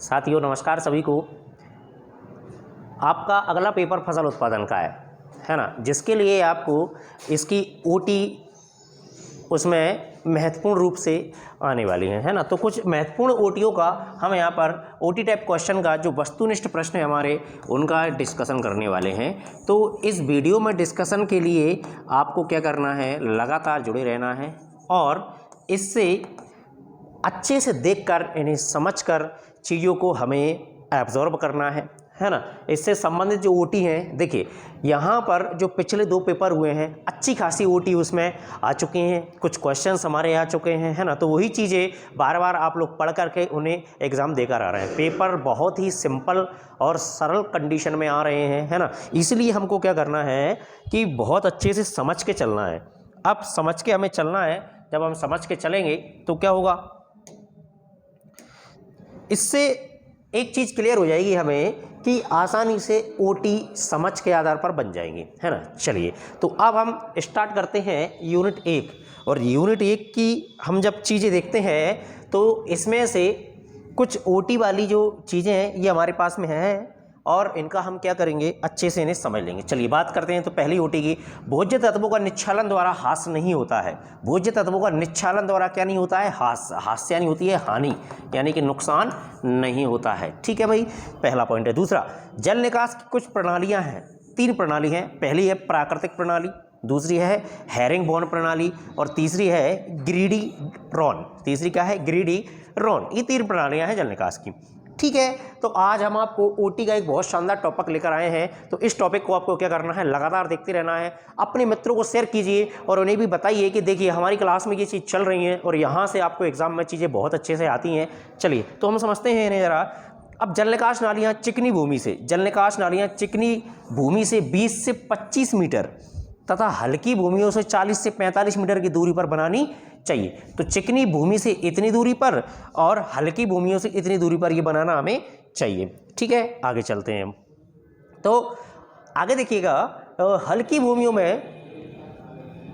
साथियों नमस्कार सभी को। आपका अगला पेपर फसल उत्पादन का है ना, जिसके लिए आपको इसकी ओटी उसमें महत्वपूर्ण रूप से आने वाली है ना। तो कुछ महत्वपूर्ण ओटीओ का हम यहाँ पर ओटी टाइप क्वेश्चन का जो वस्तुनिष्ठ प्रश्न है हमारे उनका डिस्कशन करने वाले हैं। तो इस वीडियो में डिस्कशन के लिए आपको क्या करना है, लगातार जुड़े रहना है और इससे अच्छे से देखकर इन्हें समझकर चीज़ों को हमें एब्जॉर्ब करना है ना। इससे संबंधित जो ओटी हैं, देखिए यहाँ पर जो पिछले 2 पेपर हुए हैं अच्छी खासी ओटी उसमें आ चुकी हैं, कुछ क्वेश्चंस हमारे आ चुके हैं है ना। तो वही चीज़ें बार बार आप लोग पढ़ करके उन्हें एग्ज़ाम देकर आ रहे हैं। पेपर बहुत ही सिंपल और सरल कंडीशन में आ रहे हैं है ना। इसलिए हमको क्या करना है कि बहुत अच्छे से समझ के चलना है। अब समझ के हमें चलना है। जब हम समझ के चलेंगे तो क्या होगा, इससे एक चीज़ क्लियर हो जाएगी हमें कि आसानी से ओटी समझ के आधार पर बन जाएंगी है ना। चलिए तो अब हम स्टार्ट करते हैं यूनिट 1। और यूनिट 1 की हम जब चीज़ें देखते हैं तो इसमें से कुछ ओटी वाली जो चीज़ें हैं ये हमारे पास में हैं और इनका हम क्या करेंगे, अच्छे से इन्हें समझ लेंगे। चलिए बात करते हैं। तो पहली ओटी की, भोज्य तत्वों का निच्छालन द्वारा हास नहीं होता है। भोज्य तत्वों का निच्छालन द्वारा क्या नहीं होता है, हास। हास यानी होती है हानि, यानी कि नुकसान नहीं होता है। ठीक है भाई, पहला पॉइंट है। दूसरा, जल निकास की कुछ प्रणालियां हैं, 3 प्रणाली हैं। पहली है प्राकृतिक प्रणाली, दूसरी है हैरिंगबोन प्रणाली और तीसरी है ग्रीडी रॉन। तीसरी क्या है, ग्रीडी रॉन। ये 3 प्रणालियां हैं जल निकास की। ठीक है, तो आज हम आपको ओटी का एक बहुत शानदार टॉपिक लेकर आए हैं। तो इस टॉपिक को आपको क्या करना है, लगातार देखते रहना है। अपने मित्रों को शेयर कीजिए और उन्हें भी बताइए कि देखिए हमारी क्लास में ये चीज़ चल रही है और यहाँ से आपको एग्जाम में चीज़ें बहुत अच्छे से आती हैं। चलिए तो हम समझते हैं इन्हें ज़रा। अब जल निकास नालियाँ चिकनी भूमि से, जल निकास नालियाँ चिकनी भूमि से 20 से 25 मीटर तथा हल्की भूमियों से 40 से 45 मीटर की दूरी पर बनानी चाहिए। तो चिकनी भूमि से इतनी दूरी पर और हल्की भूमियों से इतनी दूरी पर ये बनाना हमें चाहिए। ठीक है, आगे चलते हैं हम। तो आगे देखिएगा, हल्की भूमियों में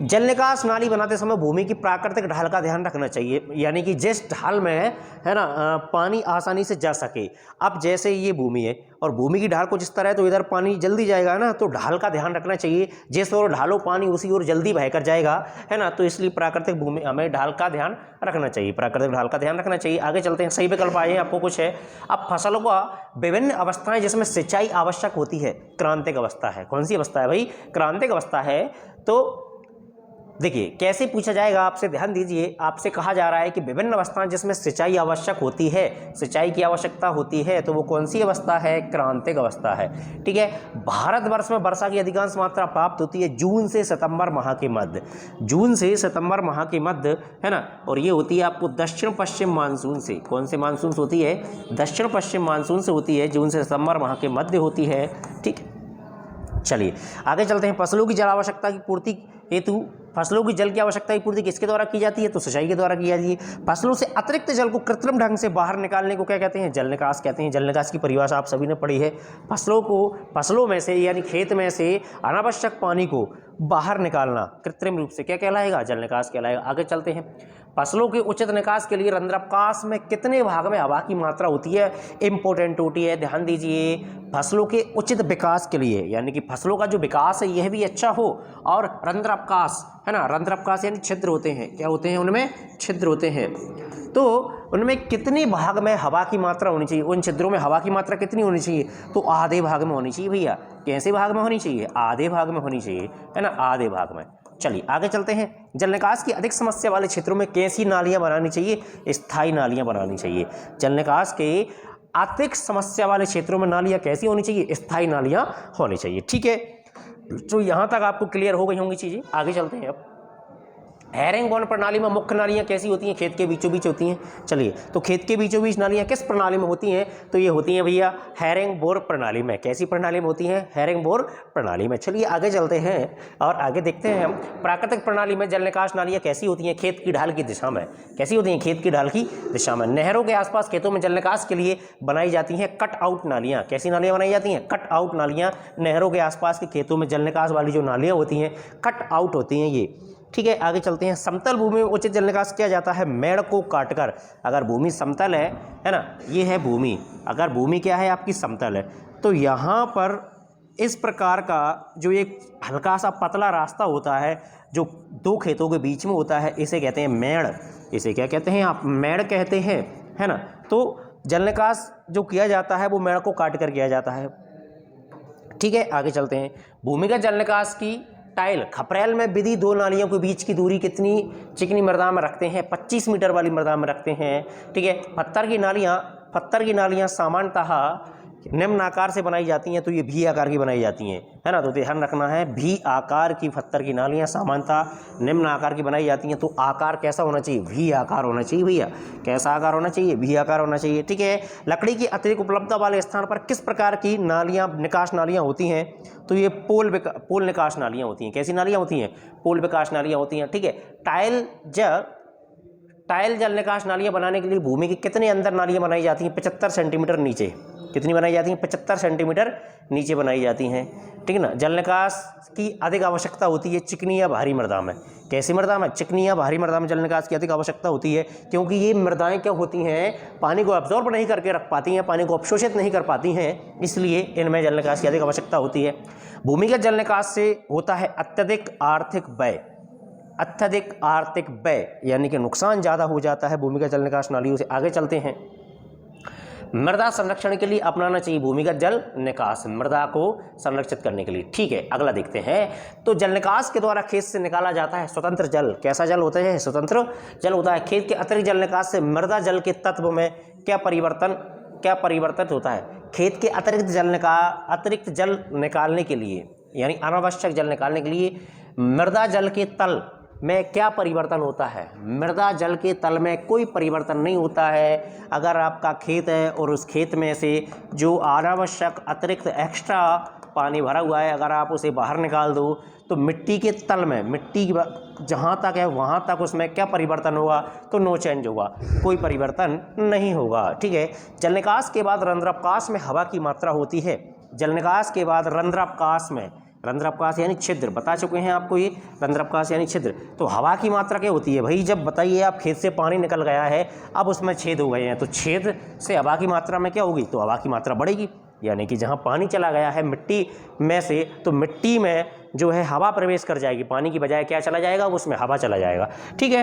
जल निकास नाली बनाते समय भूमि की प्राकृतिक ढाल का ध्यान रखना चाहिए, यानी कि जिस ढाल में है ना पानी आसानी से जा सके। अब जैसे ये भूमि है और भूमि की ढाल कुछ इस तरह है तो इधर पानी जल्दी जाएगा ना, तो ढाल का ध्यान रखना चाहिए। जिस ओर ढालो पानी उसी ओर जल्दी बहकर जाएगा है ना। तो इसलिए प्राकृतिक भूमि हमें ढाल का ध्यान रखना चाहिए, प्राकृतिक ढाल का ध्यान रखना चाहिए। आगे चलते हैं। सही विकल्प आए हैं आपको कुछ है। अब फसलों का विभिन्न अवस्थाएं जिसमें सिंचाई आवश्यक होती है, क्रांतिक अवस्था है। कौन सी अवस्था है भाई, क्रांतिक अवस्था है। तो देखिए कैसे पूछा जाएगा आपसे, ध्यान दीजिए। आपसे कहा जा रहा है कि विभिन्न अवस्थाएं जिसमें सिंचाई आवश्यक होती है, सिंचाई की आवश्यकता होती है, तो वो कौन सी अवस्था है, क्रांतिक अवस्था है। ठीक है, भारतवर्ष में वर्षा की अधिकांश मात्रा प्राप्त होती है जून से सितंबर माह के मध्य, जून से सितंबर माह के मध्य है ना। और ये होती है आपको दक्षिण पश्चिम मानसून से। कौन से मानसून से होती है, दक्षिण पश्चिम मानसून से होती है, जून से सितंबर माह के मध्य होती है। ठीक है, चलिए आगे चलते हैं। फसलों की जल आवश्यकता की पूर्ति हेतु, फसलों की जल की आवश्यकता की पूर्ति किसके द्वारा की जाती है, तो सिंचाई के द्वारा की जाती है। फसलों से अतिरिक्त जल को कृत्रिम ढंग से बाहर निकालने को क्या कहते हैं, जल निकास कहते हैं। जल निकास की परिभाषा आप सभी ने पढ़ी है। फसलों में से यानी खेत में से अनावश्यक पानी को बाहर निकालना कृत्रिम रूप से क्या कहलाएगा, जल निकास कहलाएगा। आगे चलते हैं। फसलों के उचित निकास के लिए रंध्रावकाश में कितने भाग में हवा की मात्रा होती है, इंपॉर्टेंट होती है, ध्यान दीजिए। फसलों के उचित विकास के लिए, यानी कि फसलों का जो विकास है यह भी अच्छा हो, और रंध्रावकाश है ना, रंध्रावकाश यानी छिद्र होते हैं, क्या होते हैं, उनमें छिद्र होते हैं। तो उनमें कितने भाग में हवा की मात्रा होनी चाहिए, उन छिद्रों में हवा की मात्रा कितनी होनी चाहिए, तो आधे भाग में होनी चाहिए भैया। कैसे भाग में होनी चाहिए, आधे भाग में होनी चाहिए है ना, आधे भाग में। चलिए आगे चलते हैं। जल निकास की अधिक समस्या वाले क्षेत्रों में कैसी नालियां बनानी चाहिए, स्थायी नालियां बनानी चाहिए। जल निकास के अधिक समस्या वाले क्षेत्रों में नालियां कैसी होनी चाहिए, स्थायी नालियां होनी चाहिए। ठीक है, तो यहां तक आपको क्लियर हो गई होंगी चीजें। आगे चलते हैं। अब हैरिंगबोन प्रणाली में मुख्य नालियां कैसी होती हैं, खेत के बीचों बीच होती हैं। चलिए तो खेत के बीचों बीच नालियां किस प्रणाली में होती हैं, तो ये होती हैं भैया हैरिंगबोन प्रणाली में। कैसी प्रणाली में होती हैं, हैरिंगबोन प्रणाली में। चलिए आगे चलते हैं और आगे देखते हैं हम। प्राकृतिक प्रणाली में जल निकास नालियां कैसी होती हैं, खेत की ढाल की दिशा में। कैसी होती हैं, खेत की ढाल की दिशा में। नहरों के आसपास खेतों में जल निकास के लिए बनाई जाती हैं कट आउट नालियां। कैसी नालियां बनाई जाती हैं, कट आउट नालियां। नहरों के आसपास के खेतों में जल निकास वाली जो नालियां होती हैं कट आउट होती हैं ये। ठीक है, आगे चलते हैं। समतल भूमि में उचित जल निकास किया जाता है मेड़ को काटकर। अगर भूमि समतल है ना, ये है भूमि, अगर भूमि क्या है आपकी समतल है, तो यहाँ पर इस प्रकार का जो एक हल्का सा पतला रास्ता होता है जो दो खेतों के बीच में होता है, इसे कहते हैं मेड़। इसे क्या कहते हैं आप? मेड़ कहते हैं, है ना। तो जल निकास जो किया जाता है वो मेड़ को काट कर किया जाता है। ठीक है, आगे चलते हैं। भूमिगत जल निकास की टाइल खपरेल में विधि दो नालियों के बीच की दूरी कितनी चिकनी मृदा में रखते हैं? 25 मीटर वाली मृदा में रखते हैं। ठीक है, पत्थर की नालियाँ सामान्यतः निम्न आकार से बनाई जाती हैं, तो ये भी आकार की बनाई जाती हैं, है ना। तो ध्यान रखना है, भी आकार की पत्थर की नालियाँ सामान्यतः निम्न आकार की बनाई जाती हैं। तो आकार कैसा होना चाहिए? भी आकार होना चाहिए भैया। कैसा आकार होना चाहिए? भी आकार होना चाहिए। ठीक है, लकड़ी की अतिरिक्त उपलब्धता वाले स्थान पर किस प्रकार की नालियाँ, निकास नालियाँ होती हैं? तो ये पोल निकास नालियाँ होती हैं। कैसी नालियाँ होती हैं? पोल विकास नालियाँ होती हैं। ठीक है, टाइल जल निकास नालियाँ बनाने के लिए भूमि के कितने अंदर नालियाँ बनाई जाती हैं? 75 सेंटीमीटर नीचे। कितनी बनाई जाती हैं? 75 सेंटीमीटर नीचे बनाई जाती हैं। ठीक है ना। जल निकास की अधिक आवश्यकता होती है चिकनी या भारी मृदा में। कैसी मृदा में? चिकनी या भारी मृदा में जल निकास की अधिक आवश्यकता होती है, क्योंकि ये मृदाएं क्या होती हैं? पानी को अब्जॉर्ब नहीं करके रख पाती हैं, पानी को अवशोषित नहीं कर पाती हैं, इसलिए इनमें जल निकास की अधिक आवश्यकता होती है। भूमिगत जल निकास से होता है अत्यधिक आर्थिक व्यय। अत्यधिक आर्थिक व्यय यानी कि नुकसान ज़्यादा हो जाता है भूमिगत जल निकास नालियों से। आगे चलते हैं। मृदा संरक्षण के लिए अपनाना चाहिए भूमिगत जल निकास, मृदा को संरक्षित करने के लिए। ठीक है, अगला देखते हैं। तो जल निकास के द्वारा खेत से निकाला जाता है स्वतंत्र जल। कैसा जल होता है? स्वतंत्र जल होता है। खेत के अतिरिक्त जल निकास से मृदा जल के तत्व में क्या परिवर्तन होता है? खेत के अतिरिक्त जल निकालने के लिए, यानी अनावश्यक जल निकालने के लिए मृदा जल के तल में क्या परिवर्तन होता है? मृदा जल के तल में कोई परिवर्तन नहीं होता है। अगर आपका खेत है और उस खेत में से जो अनावश्यक अतिरिक्त एक्स्ट्रा पानी भरा हुआ है, अगर आप उसे बाहर निकाल दो तो मिट्टी के तल में, मिट्टी जहाँ तक है वहाँ तक उसमें क्या परिवर्तन होगा? तो नो चेंज होगा, कोई परिवर्तन नहीं होगा। ठीक है, जल निकास के बाद रंध्रावकाश में हवा की मात्रा होती है। जल निकास के बाद रंध्रावकाश यानी छिद्र, बता चुके हैं आपको ये रंध्रावकाश यानी छिद्र। तो हवा की मात्रा क्या होती है भाई? जब बताइए आप खेत से पानी निकल गया है, अब उसमें छेद हो गए हैं, तो छेद से हवा की मात्रा में क्या होगी? तो हवा की मात्रा बढ़ेगी, यानी कि जहाँ पानी चला गया है मिट्टी में से, तो मिट्टी में जो है हवा प्रवेश कर जाएगी, पानी की बजाय क्या चला जाएगा? उसमें हवा चला जाएगा। ठीक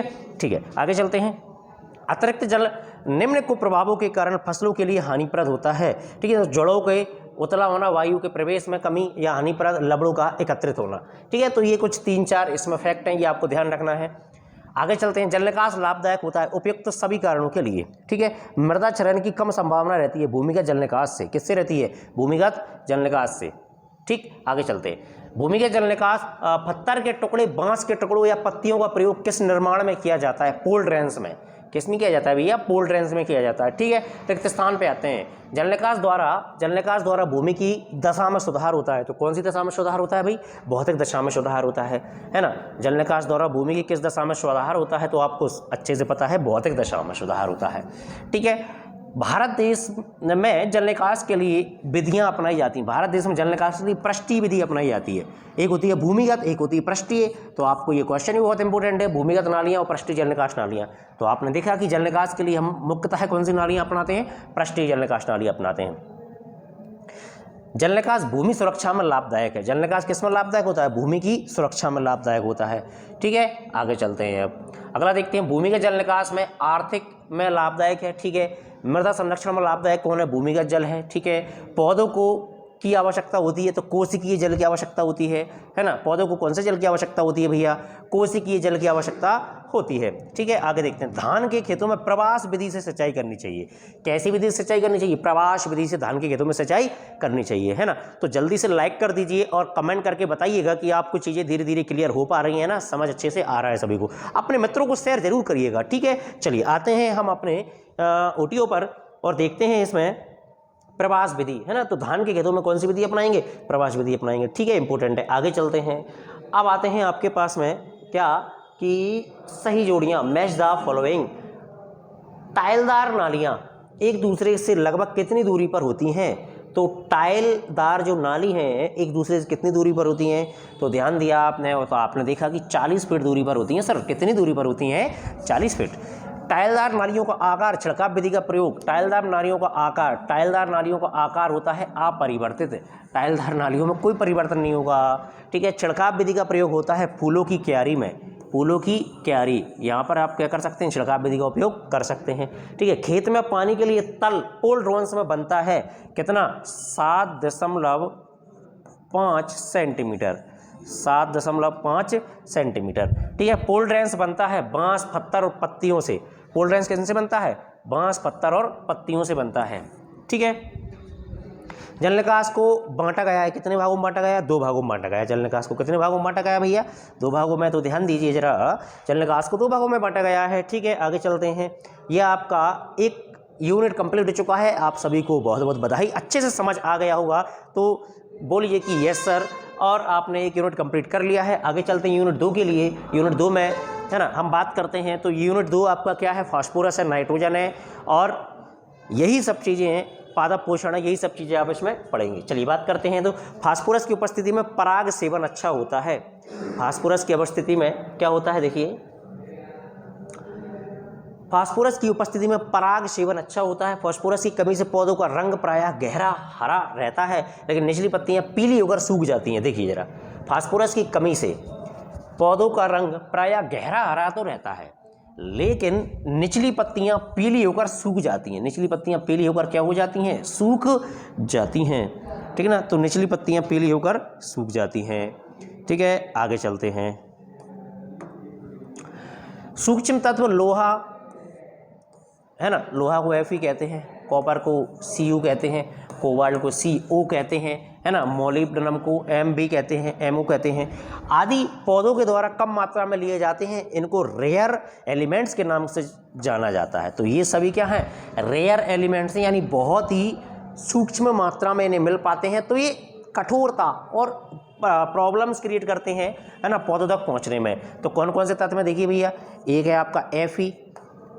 है, आगे चलते हैं। अतिरिक्त जल निम्न कुप्रभावों के कारण फसलों के लिए हानिप्रद होता है। ठीक है, तो जड़ों के उतला होना, वायु के प्रवेश में कमी या हानिप्रद लवणों का एकत्रित होना। ठीक है, तो ये कुछ 3-4 इसमें फैक्ट हैं, ये आपको ध्यान रखना है। आगे चलते हैं। जल निकास लाभदायक होता है उपयुक्त सभी कारणों के लिए। ठीक है, मृदा क्षरण की कम संभावना रहती है भूमिगत जल निकास से। किससे रहती है? भूमिगत जल निकास से। ठीक, आगे चलते हैं। भूमिगत जल निकास पत्थर के टुकड़े, बांस के टुकड़ों या पत्तियों का प्रयोग किस निर्माण में किया जाता है? पोल ड्रेन्स में। किसमें किया जाता है भैया? पोल ड्रेन्स में किया जाता है। ठीक है, रिक्त स्थान पे आते हैं। जल निकास द्वारा भूमि की दशा में सुधार होता है। तो कौन सी दशा में सुधार होता है भाई? भौतिक दशा में सुधार होता है ना। जल निकास द्वारा भूमि की किस दशा में सुधार होता है? तो आपको अच्छे से पता है, भौतिक दशा में सुधार होता है। ठीक है, भारत देश में जल निकास के लिए विधियां अपनाई जाती हैं। भारत देश में जल निकास के लिए पृष्ठीय विधि अपनाई जाती है। एक होती है भूमिगत, एक होती है पृष्ठीय। तो आपको ये क्वेश्चन भी बहुत इंपॉर्टेंट है, भूमिगत नालियां और पृष्ठीय जल निकास नालियां। तो आपने देखा कि जल निकास के लिए हम मुख्यतः कौन सी नालियां अपनाते हैं? पृष्ठीय जल निकास नालियां अपनाते हैं। जल निकास भूमि सुरक्षा में लाभदायक है। जल निकास किस में लाभदायक होता है? भूमि की सुरक्षा में लाभदायक होता है। ठीक है, आगे चलते हैं। अब अगला देखते हैं। भूमिगत जल निकास में आर्थिक में लाभदायक है। ठीक है, मृदा संरक्षण में लाभदायक कौन है? भूमिगत जल है। ठीक है, पौधों को की आवश्यकता होती है तो कोशिकीय जल की आवश्यकता होती है ना। पौधों को कौन से जल की आवश्यकता होती है भैया? कोशिकीय जल की आवश्यकता होती है। ठीक है, आगे देखते हैं। धान के खेतों में प्रवास विधि से सिंचाई करनी चाहिए। कैसी विधि से सिंचाई करनी चाहिए? प्रवास विधि से धान के खेतों में सिंचाई करनी चाहिए, है ना। तो जल्दी से लाइक कर दीजिए और कमेंट करके बताइएगा कि आपको चीज़ें धीरे धीरे क्लियर हो पा रही हैं ना, समझ अच्छे से आ रहा है सभी को। अपने मित्रों को शेयर जरूर करिएगा। ठीक है, चलिए आते हैं हम अपने OTO पर और देखते हैं इसमें प्रवास विधि, है ना। तो धान के खेतों में कौन सी विधि अपनाएंगे? प्रवास विधि अपनाएंगे। ठीक है, इंपॉर्टेंट है। आगे चलते हैं। अब आते हैं आपके पास में क्या कि सही जोड़ियां, मैच द फॉलोइंग। टाइलदार नालियां एक दूसरे से लगभग कितनी दूरी पर होती हैं? तो टाइलदार जो नाली हैं एक दूसरे से कितनी दूरी पर होती हैं, तो ध्यान दिया आपने तो आपने देखा कि 40 फीट दूरी पर होती हैं। सर कितनी दूरी पर होती हैं? 40 फीट। टाइलदार नालियों का आकार, छिड़काव विधि का प्रयोग। टाइलदार नालियों का आकार होता है अपरिवर्तित। टाइलदार नालियों में कोई परिवर्तन नहीं होगा, ठीक है। छिड़काव विधि का प्रयोग होता है फूलों की क्यारी में, फूलों की क्यारी, यहाँ पर आप क्या कर सकते हैं, छिड़काव विधि का उपयोग कर सकते हैं, ठीक है। खेत में पानी के लिए तल पोल्ड रोन्स में बनता है कितना? 7.5 सेंटीमीटर, 7.5 सेंटीमीटर, ठीक है। पोल्ड रेंस बनता है बांस, पत्थर और पत्तियों से। पोल्ड रेंस किससे बनता है? बांस, पत्थर और पत्तियों से बनता है, ठीक है। जल निकास को बांटा गया है, कितने भागों में बांटा गया? 2 भागों में बांटा गया। जल निकास को कितने भागों में बांटा गया भैया? 2 भागों में। तो ध्यान दीजिए जरा, जल निकास को 2 भागों में बांटा गया है, ठीक है। आगे चलते हैं। यह आपका एक यूनिट कंप्लीट हो चुका है। आप सभी को बहुत बहुत बधाई, अच्छे से समझ आ गया होगा तो बोलिए कि यस सर, और आपने एक यूनिट कंप्लीट कर लिया है। आगे चलते हैं यूनिट 2 के लिए। यूनिट 2 में है ना हम बात करते हैं, तो यूनिट 2 आपका क्या है? फास्फोरस है, नाइट्रोजन है, और यही सब चीज़ें हैं, पादप पोषण है, यही सब चीज़ें आप इसमें पढ़ेंगे। चलिए बात करते हैं। तो फास्फोरस की उपस्थिति में पराग सेवन अच्छा होता है। फास्फोरस की उपस्थिति में क्या होता है? देखिए, फास्फोरस की उपस्थिति में पराग सेवन अच्छा होता है। फास्फोरस की कमी से पौधों का रंग प्रायः गहरा हरा रहता है, लेकिन निचली पत्तियां पीली होकर सूख जाती हैं। देखिए जरा, फास्फोरस की कमी से पौधों का रंग प्रायः गहरा हरा तो रहता है, लेकिन निचली पत्तियां पीली होकर सूख जाती हैं। निचली पत्तियां पीली होकर क्या हो जाती हैं? सूख जाती हैं, ठीक है ना। तो निचली पत्तियां पीली होकर सूख जाती हैं, ठीक है। आगे चलते हैं। सूक्ष्म तत्व लोहा है ना, लोहा को Fe कहते हैं, कॉपर को Cu कहते हैं, कोबाल्ट को Co कहते हैं, है ना, मोलिब्डेनम को Mb कहते हैं, Mo कहते हैं, आदि पौधों के द्वारा कम मात्रा में लिए जाते हैं। इनको रेयर एलिमेंट्स के नाम से जाना जाता है। तो ये सभी क्या हैं? रेयर एलिमेंट्स हैं, यानी बहुत ही सूक्ष्म मात्रा में इन्हें मिल पाते हैं। तो ये कठोरता और प्रॉब्लम्स क्रिएट करते हैं, है ना, पौधों तक पहुँचने में। तो कौन कौन से तत्व में देखिए भैया, एक है आपका Fe,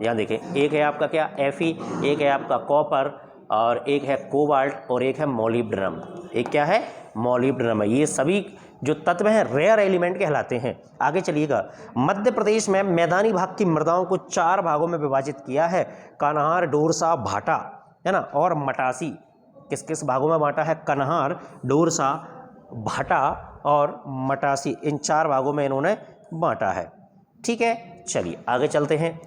यहाँ देखिए, एक है आपका क्या? Fe, एक है आपका कॉपर, और एक है कोबाल्ट, और एक है मोलिब्डेनम। एक क्या है? मोलिब्डेनम है। ये सभी जो तत्व हैं रेयर एलिमेंट कहलाते हैं। आगे चलिएगा। मध्य प्रदेश में मैदानी भाग की मृदाओं को 4 भागों में विभाजित किया है। कन्हार, डोरसा, भाटा, है ना, और मटासी। किस किस भागों में बांटा है? कन्हार, डोरसा, भाटा और मटासी, इन 4 भागों में इन्होंने बांटा है, ठीक है। चलिए आगे चलते हैं।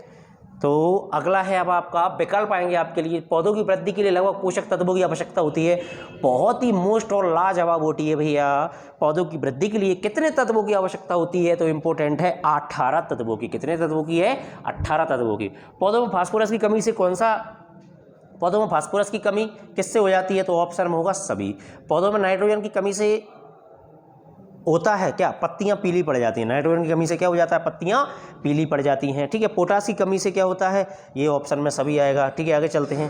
तो अगला है अब आपका विकल्प आएंगे आपके लिए। पौधों की वृद्धि के लिए लगभग पोषक तत्वों की आवश्यकता होती है। बहुत ही मोस्ट और लाजवाब होती है भैया। पौधों की वृद्धि के लिए कितने तत्वों की आवश्यकता होती है? तो इंपॉर्टेंट है 18 तत्वों की। कितने तत्वों की है? 18 तत्वों की। पौधों में फास्फोरस की कमी से कौन सा? पौधों में फास्फोरस की कमी किससे हो जाती है? तो ऑप्शन में होगा सभी। पौधों में नाइट्रोजन की कमी से होता है क्या? पत्तियां पीली पड़ जाती हैं। नाइट्रोजन की कमी से क्या हो जाता है? पत्तियां पीली पड़ जाती हैं, ठीक है। पोटास की कमी से क्या होता है? ये ऑप्शन में सभी आएगा, ठीक है। आगे चलते हैं।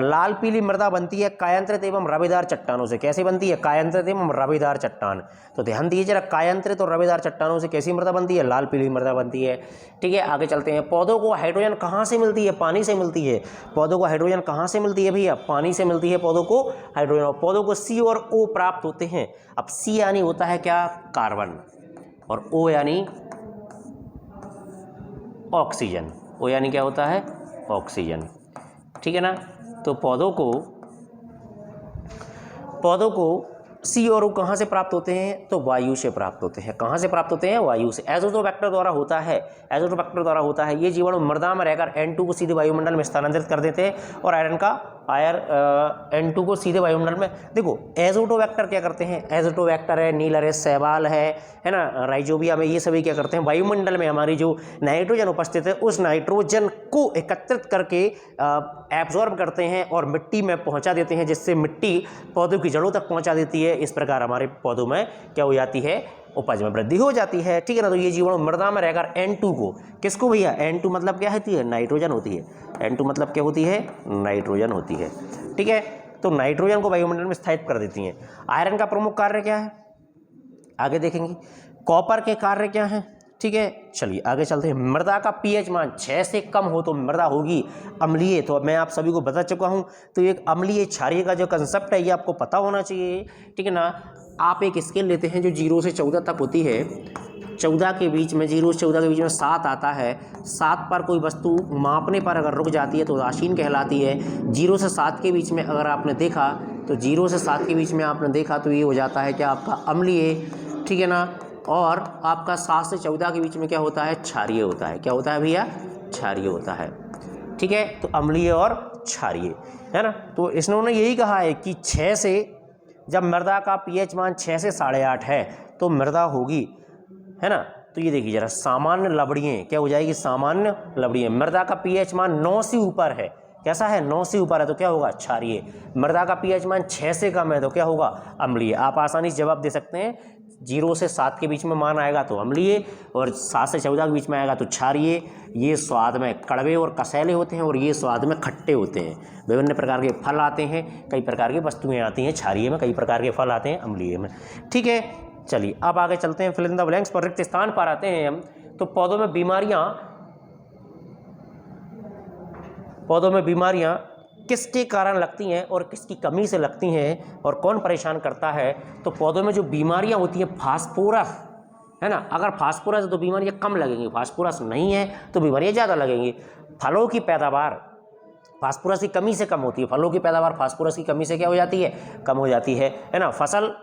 लाल पीली मृदा बनती है कायांत्रित एवं रवेदार चट्टानों से। कैसे बनती है? कायांत्रित एवं रवेदार चट्टान। तो ध्यान दीजिए जरा, कायांत्रित और रवेदार चट्टानों से कैसी मृदा बनती है? लाल पीली मृदा बनती है, ठीक है। आगे चलते हैं। पौधों को हाइड्रोजन कहाँ से मिलती है? पानी से मिलती है। पौधों को हाइड्रोजन कहाँ से मिलती है भैया? पानी से मिलती है पौधों को हाइड्रोजन। और पौधों को C और O प्राप्त होते हैं। अब C यानी होता है क्या? कार्बन, और O यानी ऑक्सीजन। O यानी क्या होता है? ऑक्सीजन, ठीक है ना। तो पौधों को C और O कहाँ से प्राप्त होते हैं? तो वायु से प्राप्त होते हैं। कहाँ से प्राप्त होते हैं? वायु से। एज़ोटोबैक्टर द्वारा होता है। एज़ोटोबैक्टर द्वारा होता है। ये जीवाणु मृदा में रहकर N2 को सीधे वायुमंडल में स्थानांतरित कर देते हैं, और N2 को सीधे वायुमंडल में। देखो एज़ोटोबैक्टर क्या करते हैं? एज़ोटोबैक्टर है, नीलर है, शैवाल है ना, राइजोबियम में, ये सभी क्या करते हैं? वायुमंडल में हमारी जो नाइट्रोजन उपस्थित है उस नाइट्रोजन को एकत्रित करके एब्जॉर्ब करते हैं और मिट्टी में पहुंचा देते हैं, जिससे मिट्टी पौधों की जड़ों तक पहुंचा देती है। इस प्रकार हमारे पौधों में क्या हो जाती है? उपज में वृद्धि हो जाती है, ठीक है ना। तो ये जीवाणु मृदा में रहकर N2 को, किसको भैया? N2 मतलब क्या होती है? नाइट्रोजन होती है। N2 मतलब क्या होती है? नाइट्रोजन होती है, ठीक है। तो नाइट्रोजन को वायुमंडल में स्थायित्व कर देती हैं। आयरन का प्रमुख कार्य क्या है? आगे देखेंगे। कॉपर के कार्य क्या हैं? ठीक है, चलिए आगे चलते हैं। मृदा का पीएच मान 6 से कम हो तो मृदा होगी अम्लीय। तो अब मैं आप सभी को बता चुका हूँ, तो एक अम्लीय क्षारीय का जो कंसेप्ट है ये आपको पता होना चाहिए, ठीक है ना। आप एक स्केल लेते हैं जो 0 से 14 तक होती है, 14 के बीच में, 0 से 14 के बीच में 7 आता है। 7 पर कोई वस्तु मापने पर अगर रुक जाती है तो उदासीन कहलाती है। 0 से 7 के बीच में अगर आपने देखा तो 0 से 7 के बीच में आपने देखा तो ये हो जाता है क्या आपका अम्लीय, ठीक है ना। और आपका 7 से 14 के बीच में क्या होता है, क्षारीय होता है। क्या होता है भैया, क्षारीय होता है, ठीक है। तो अम्लीय और क्षारीय, है ना। तो इन्होंने यही कहा है कि 6 से, जब मृदा का पीएच मान 6 से 8.5 है तो मृदा होगी, है ना। तो ये देखिए जरा, सामान्य लवणीय क्या हो जाएगी, सामान्य लवणीय। मृदा का पीएच मान 9 से ऊपर है, कैसा है, 9 से ऊपर है तो क्या होगा, क्षारीय। मृदा का पीएच मान 6 से कम है तो क्या होगा, अम्लीय। आप आसानी से जवाब दे सकते हैं, 0 से 7 के बीच में मान आएगा तो अम्लीय, और 7 से 14 के बीच में आएगा तो क्षारीय। ये स्वाद में कड़वे और कसैले होते हैं और ये स्वाद में खट्टे होते हैं। विभिन्न प्रकार के फल आते हैं, कई प्रकार की वस्तुएं आती हैं क्षारीय में, कई प्रकार के फल आते हैं अम्लीय में, ठीक है। चलिए अब आगे चलते हैं, फिल इन द ब्लैंक्स पर रिक्त स्थान पर आते हैं हम। तो पौधों में बीमारियां किसके कारण लगती हैं और किसकी कमी से लगती हैं और कौन परेशान करता है। तो पौधों में जो बीमारियां होती हैं, फास्फोरस, है ना। अगर फास्फोरस है तो बीमारियां कम लगेंगी, फास्फोरस नहीं है तो बीमारियां ज़्यादा लगेंगी। फलों की पैदावार फास्फोरस की कमी से कम होती है, फलों की पैदावार फास्फोरस की कमी से क्या हो जाती है, कम हो जाती है ना। फसल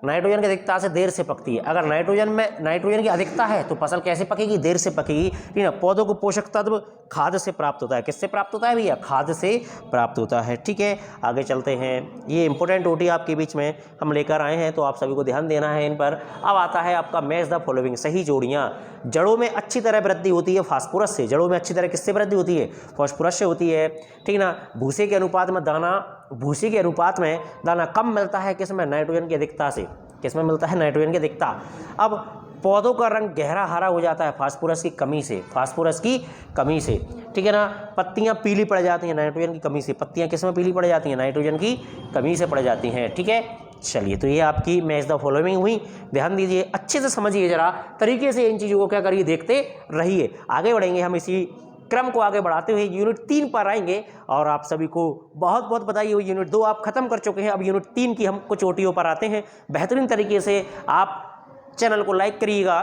नाइट्रोजन की अधिकता से देर से पकती है। अगर नाइट्रोजन की अधिकता है तो फसल कैसे पकेगी, देर से पकेगी, ठीक है। पौधों को पोषक तत्व खाद से प्राप्त होता है, किससे प्राप्त होता है भैया, खाद से प्राप्त होता है, ठीक है। आगे चलते हैं, ये इंपॉर्टेंट ओटी आपके बीच में हम लेकर आए हैं तो आप सभी को ध्यान देना है इन पर। अब आता है आपका मैच द फॉलोइंग, सही जोड़ियाँ। जड़ों में अच्छी तरह वृद्धि होती है फास्फोरस से, जड़ों में अच्छी तरह किससे वृद्धि होती है, फास्फोरस से होती है, ठीक ना। भूसे के अनुपात में दाना कम मिलता है, किसमें, नाइट्रोजन की अधिकता से। किसमें मिलता है, नाइट्रोजन की अधिकता। अब पौधों का रंग गहरा हरा हो जाता है फास्फोरस की कमी से, ठीक है ना। पत्तियां पीली पड़ जाती हैं नाइट्रोजन की कमी से, पत्तियां किसमें पीली पड़ जाती हैं, नाइट्रोजन की कमी से पड़ जाती हैं, ठीक है। चलिए तो ये आपकी मैच द फॉलोइंग हुई, ध्यान दीजिए, अच्छे से समझिए जरा, तरीके से इन चीज़ों को क्या करिए, देखते रहिए। आगे बढ़ेंगे हम, इसी क्रम को आगे बढ़ाते हुए यूनिट 3 पर आएंगे और आप सभी को बहुत बहुत बधाई हो, यूनिट 2 आप खत्म कर चुके हैं। अब यूनिट 3 की हम कुछ ओटियों पर आते हैं। बेहतरीन तरीके से आप चैनल को लाइक करिएगा,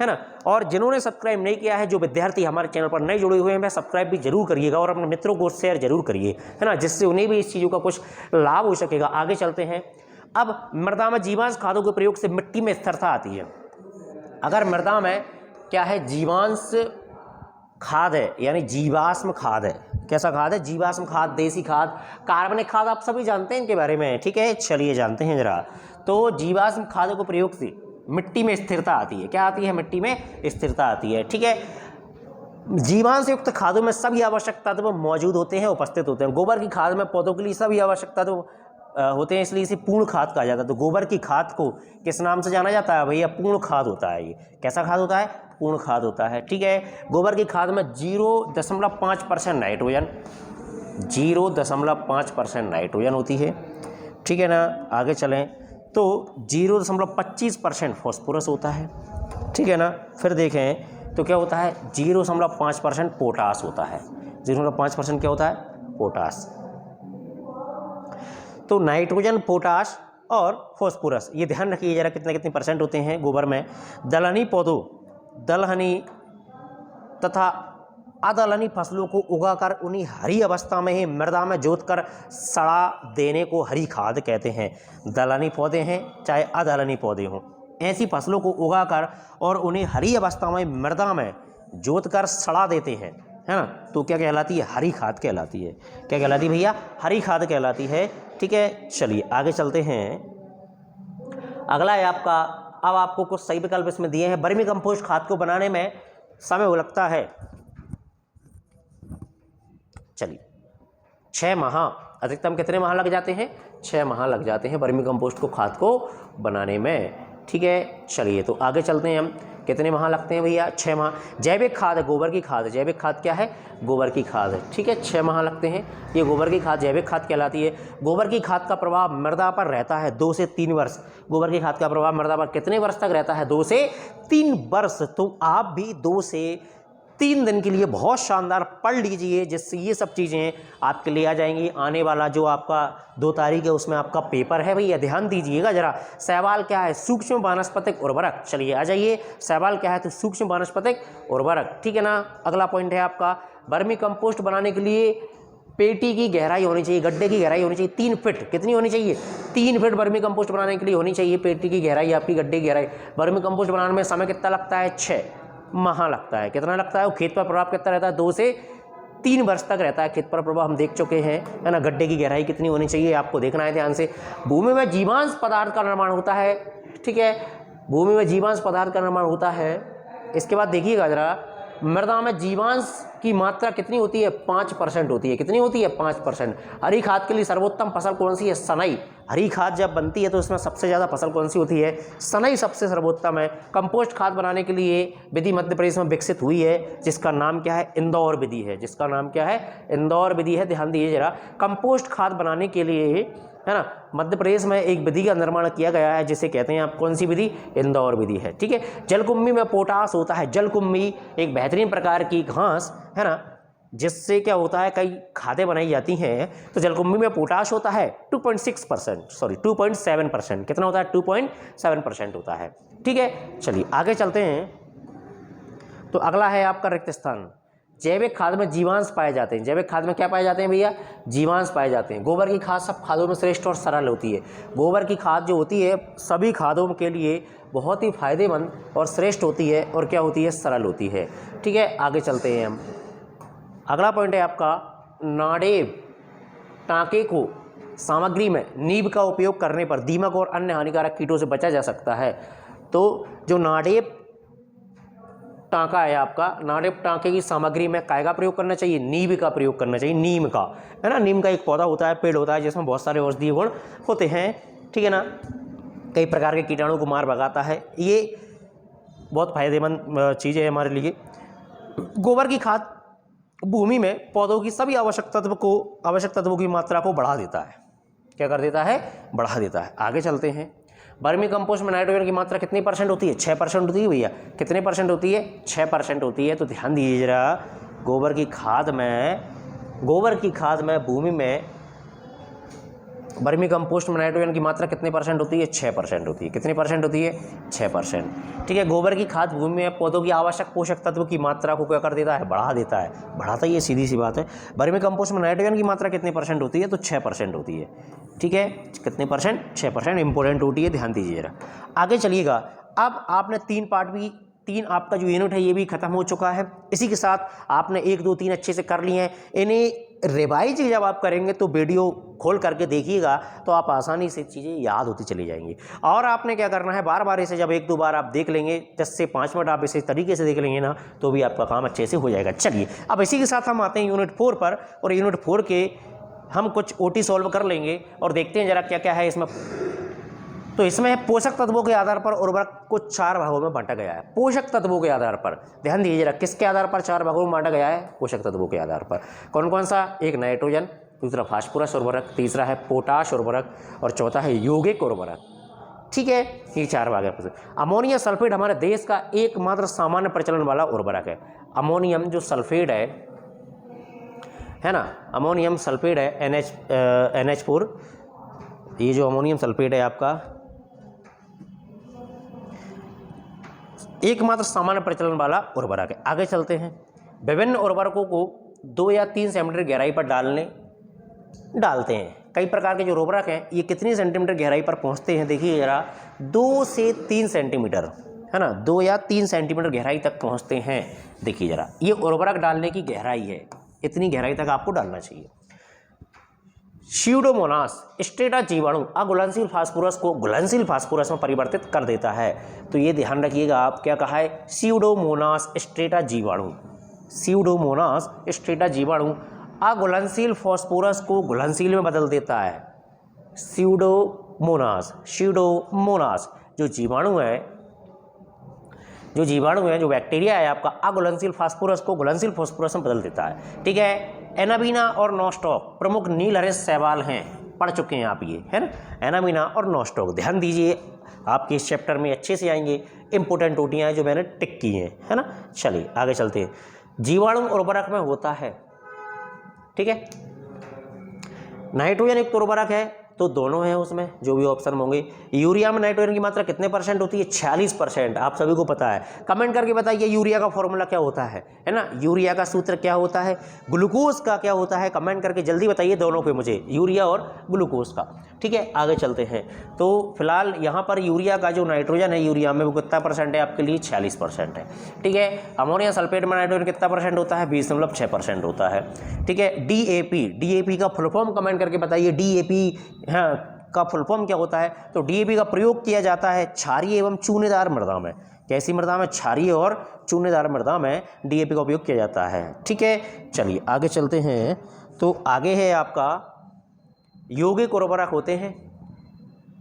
है ना। और जिन्होंने सब्सक्राइब नहीं किया है, जो विद्यार्थी हमारे चैनल पर नए जुड़े हुए हैं, वह सब्सक्राइब भी जरूर करिएगा और अपने मित्रों को शेयर जरूर करिए, है ना, जिससे उन्हें भी इस चीज़ों का कुछ लाभ हो सकेगा। आगे चलते हैं। अब मृदा में जीवांश खादों के प्रयोग से मिट्टी में स्थिरता आती है। अगर मृदा में क्या है, जीवांश खाद है, यानी जीवाश्म खाद है। कैसा खाद है, जीवाश्म खाद, देसी खाद, कार्बनिक खाद, आप सभी जानते हैं इनके बारे में, ठीक है। चलिए जानते हैं जरा। तो जीवाश्म खादों के प्रयोग से मिट्टी में स्थिरता आती है। क्या आती है, मिट्टी में स्थिरता आती है, ठीक है। जीवांश युक्त खादों में सभी आवश्यक तत्व मौजूद होते हैं, उपस्थित होते हैं। गोबर की खाद में पौधों के लिए सभी आवश्यक तत्व होते हैं, इसलिए इसे पूर्ण खाद कहा जाता है। तो गोबर की खाद को किस नाम से जाना जाता है भैया, पूर्ण खाद होता है। ये कैसा खाद होता है, पूर्ण खाद होता है, ठीक है। गोबर की खाद में 0.5% नाइट्रोजन, 0.5% नाइट्रोजन होती है, ठीक है ना। आगे चलें तो 0.25% फॉस्फोरस होता है, ठीक है ना। फिर देखें तो क्या होता है, 0.5% पोटास होता है। 0.5% क्या होता है, पोटास। तो नाइट्रोजन, पोटाश और फॉस्फोरस, ये ध्यान रखिए जरा, कितने कितने परसेंट होते हैं गोबर में। दलहनी पौधों, दलहनी तथा अदलहनी फसलों को उगाकर उन्हीं हरी अवस्था में ही मृदा में जोतकर सड़ा देने को हरी खाद कहते हैं। दलहनी पौधे हैं चाहे अदलहनी पौधे हों, ऐसी फसलों को उगाकर और उन्हें हरी अवस्था में मृदा में जोतकर सड़ा देते हैं, है ना, तो क्या कहलाती है, हरी खाद कहलाती है। क्या कहलाती है भैया, हरी खाद कहलाती है, ठीक है। चलिए आगे चलते हैं। अगला है आपका, अब आपको कुछ सही विकल्प इसमें दिए हैं। वर्मी कंपोस्ट खाद को बनाने में समय लगता है, चलिए 6 माह, अधिकतम कितने माह लग जाते हैं, 6 माह लग जाते हैं वर्मी कंपोस्ट को खाद को बनाने में, ठीक है। चलिए तो आगे चलते हैं हम। कितने माह लगते हैं भैया? 6 माह। जैविक खाद है, गोबर की खाद है। जैविक खाद क्या है? गोबर की खाद है। ठीक है, 6 माह लगते हैं। ये गोबर की खाद जैविक खाद कहलाती है। गोबर की खाद का प्रभाव मृदा पर रहता है 2 से 3 वर्ष। गोबर की खाद का प्रभाव मृदा पर कितने वर्ष तक रहता है? 2 से 3 वर्ष। तो आप भी 2 से 3 दिन के लिए बहुत शानदार पढ़ लीजिए, जिससे ये सब चीज़ें आपके लिए आ जाएंगी। आने वाला जो आपका 2 तारीख है उसमें आपका पेपर है भैया, ध्यान दीजिएगा जरा। सवाल क्या है? सूक्ष्म वानस्पतिक उर्वरक। चलिए आ जाइए, सवाल क्या है? तो सूक्ष्म वानस्पतिक उर्वरक। ठीक है ना। अगला पॉइंट है आपका, वर्मी कंपोस्ट बनाने के लिए पेटी की गहराई होनी चाहिए, गड्ढे की गहराई होनी चाहिए 3 फीट। कितनी होनी चाहिए? 3 फीट वर्मी कंपोस्ट बनाने के लिए होनी चाहिए पेटी की गहराई, आपकी गड्ढे की गहराई। वर्मी कंपोस्ट बनाने में समय कितना लगता है? 6 माह लगता है। कितना लगता है? वो खेत पर प्रभाव कितना रहता है? 2 से 3 वर्ष तक रहता है खेत पर प्रभाव, हम देख चुके हैं, है ना। गड्ढे की गहराई कितनी होनी चाहिए आपको देखना है ध्यान से। भूमि में जीवांश पदार्थ का निर्माण होता है। ठीक है, भूमि में जीवांश पदार्थ का निर्माण होता है। इसके बाद देखिएगा जरा, मृदा में जीवांश की मात्रा कितनी होती है? 5% होती है। कितनी होती है? 5%। हरी खाद के लिए सर्वोत्तम फसल कौन सी है? सनई। हरी खाद जब बनती है तो इसमें सबसे ज़्यादा फसल कौन सी होती है? सनई सबसे सर्वोत्तम है। कंपोस्ट खाद बनाने के लिए विधि मध्य प्रदेश में विकसित हुई है, जिसका नाम क्या है? इंदौर विधि है। जिसका नाम क्या है? इंदौर विधि है। ध्यान दीजिए जरा, कंपोस्ट खाद बनाने के लिए, है ना, मध्य प्रदेश में एक विधि का निर्माण किया गया है, जिसे कहते हैं आप कौन सी विधि? इंदौर विधि है। ठीक है, जलकुंभी में पोटाश होता है। जलकुंभी एक बेहतरीन प्रकार की घास है ना, जिससे क्या होता है, कई खादें बनाई जाती हैं। तो जलकुंभी में पोटाश होता है 2.7%। कितना होता है? 2.7% होता है। ठीक है, चलिए आगे चलते हैं। तो अगला है आपका रिक्त स्थान। जैविक खाद में जीवांश पाए जाते हैं। जैविक खाद में क्या पाए जाते हैं भैया? जीवांश पाए जाते हैं। गोबर की खाद सब खादों में श्रेष्ठ और सरल होती है। गोबर की खाद जो होती है सभी खादों के लिए बहुत ही फायदेमंद और श्रेष्ठ होती है, और क्या होती है? सरल होती है। ठीक है, आगे चलते हैं हम। अगला पॉइंट है आपका, नाडेब टाँके को सामग्री में नीब का उपयोग करने पर दीमक और अन्य हानिकारक कीटों से बचा जा सकता है। तो जो नाडेब टाँका है आपका, नाडेब टाँके की सामग्री में काय का प्रयोग करना चाहिए? नीम का प्रयोग करना चाहिए। नीम का, है ना। नीम का एक पौधा होता है, पेड़ होता है, जिसमें बहुत सारे औषधीय गुण होते हैं। ठीक है ना, कई प्रकार के कीटाणु को मार भगाता है। ये बहुत फायदेमंद चीज़ है हमारे लिए। गोबर की खाद भूमि में पौधों की सभी आवश्यक तत्वों की मात्रा को बढ़ा देता है। क्या कर देता है? बढ़ा देता है। आगे चलते हैं। वर्मी कंपोस्ट में नाइट्रोजन की मात्रा कितनी % होती है? 6% होती है भैया। कितने % होती है? 6% होती है। तो ध्यान दीजिए जरा, गोबर की खाद में भूमि में वर्मी कंपोस्ट में नाइट्रोजन की मात्रा कितने % होती है? 6% होती है। कितने % होती है? 6%। ठीक है, गोबर की खाद भूमि में पौधों की आवश्यक पोषक तत्व की मात्रा को क्या कर देता है? बढ़ा देता है। बढ़ाता ही है, सीधी सी बात है। वर्मी कंपोस्ट में नाइट्रोजन की मात्रा कितने % होती है? तो 6% होती है। ठीक है, कितने %? 6%। इंपॉर्टेंट होती है, ध्यान दीजिए जरा। आगे चलिएगा। अब आपने 3 आपका जो यूनिट है ये भी खत्म हो चुका है। इसी के साथ आपने 1, 2, 3 अच्छे से कर लिए हैं। इन्हें रिवाइज जब आप करेंगे तो वीडियो खोल करके देखिएगा, तो आप आसानी से चीज़ें याद होती चली जाएंगी। और आपने क्या करना है, बार बार इसे जब 1-2 बार आप देख लेंगे, 10 से 5 मिनट आप इसे तरीके से देख लेंगे ना, तो भी आपका काम अच्छे से हो जाएगा। चलिए, अब इसी के साथ हम आते हैं यूनिट 4 पर, और यूनिट 4 के हम कुछ OT सॉल्व कर लेंगे और देखते हैं जरा क्या क्या है इसमें। तो इसमें पोषक तत्वों के आधार पर उर्वरक को 4 भागों में बांटा गया है। पोषक तत्वों के आधार पर ध्यान दीजिए जरा, किसके आधार पर 4 भागों में बांटा गया है? पोषक तत्वों के आधार पर। कौन कौन सा? एक नाइट्रोजन, दूसरा फास्फोरस उर्वरक, तीसरा है पोटाश उर्वरक, और चौथा है यौगिक उर्वरक। ठीक है, ये 4 भाग है। अमोनियम सल्फेट हमारे देश का एकमात्र सामान्य प्रचलन वाला उर्वरक है। अमोनियम जो सल्फेट है ना, अमोनियम सल्फेट है NH4। ये जो अमोनियम सल्फेट है आपका एकमात्र सामान्य प्रचलन वाला उर्वरक है। आगे चलते हैं। विभिन्न उर्वरकों को 2 या 3 सेंटीमीटर गहराई पर डालते हैं। कई प्रकार के जो उर्वरक हैं ये कितनी सेंटीमीटर गहराई पर पहुंचते हैं? देखिए जरा, 2 से 3 सेंटीमीटर, है ना, 2 या 3 सेंटीमीटर गहराई तक पहुंचते हैं। देखिए जरा, ये उर्वरक डालने की गहराई है, इतनी गहराई तक आपको डालना चाहिए। स्यूडोमोनास स्ट्रेटा जीवाणु अघुलनशील फास्फोरस को घुलनशील फास्फोरस में परिवर्तित कर देता है। तो ये ध्यान रखिएगा, आप क्या कहा है? स्यूडोमोनास स्ट्रेटा जीवाणु। स्यूडोमोनास स्ट्रेटा जीवाणु अघुलनशील फास्फोरस को घुलनशील में बदल देता है। स्यूडोमोनास जो जीवाणु है जो जीवाणु है, जो बैक्टीरिया है आपका, अघुलनशील फास्फोरस को घुलनशील फास्फोरस में बदल देता है। ठीक है, एनाबीना और नॉस्टॉक प्रमुख नीलहरे शैवाल हैं, पढ़ चुके हैं आप ये, है ना, एनाबीना और नॉस्टॉक। ध्यान दीजिए, आपके इस चैप्टर में अच्छे से आएंगे, इंपोर्टेंट ओटियाँ हैं जो मैंने टिक की हैं, है ना। चलिए आगे चलते हैं। जीवाणु उर्वरक में होता है, ठीक है, नाइट्रोजन युक्त उर्वरक है तो दोनों हैं उसमें, जो भी ऑप्शन होंगे। यूरिया में नाइट्रोजन की मात्रा कितने % होती है? 46%। आप सभी को पता है, कमेंट करके बताइए यूरिया का फॉर्मूला क्या होता है ना, यूरिया का सूत्र क्या होता है, ग्लूकोज का क्या होता है, कमेंट करके जल्दी बताइए दोनों पे मुझे, यूरिया और ग्लूकोज का। ठीक है, आगे चलते हैं। तो फिलहाल यहाँ पर यूरिया का जो नाइट्रोजन है, यूरिया में वो कितना % है आपके लिए? 46% है। ठीक है, अमोनिया सल्फेट में नाइट्रोजन कितना % होता है? 20.6% होता है। ठीक है, डीएपी का फुल फॉर्म कमेंट करके बताइए, डीएपी का फुल फॉर्म क्या होता है? तो डीएपी का प्रयोग किया जाता है क्षारीय एवं चूनेदार मृदा में। कैसी मृदा में? क्षारीय और चूनेदार मृदा में डीएपी का उपयोग किया जाता है। ठीक है, चलिए आगे चलते हैं। तो आगे है आपका यौगिक उर्वरक होते हैं।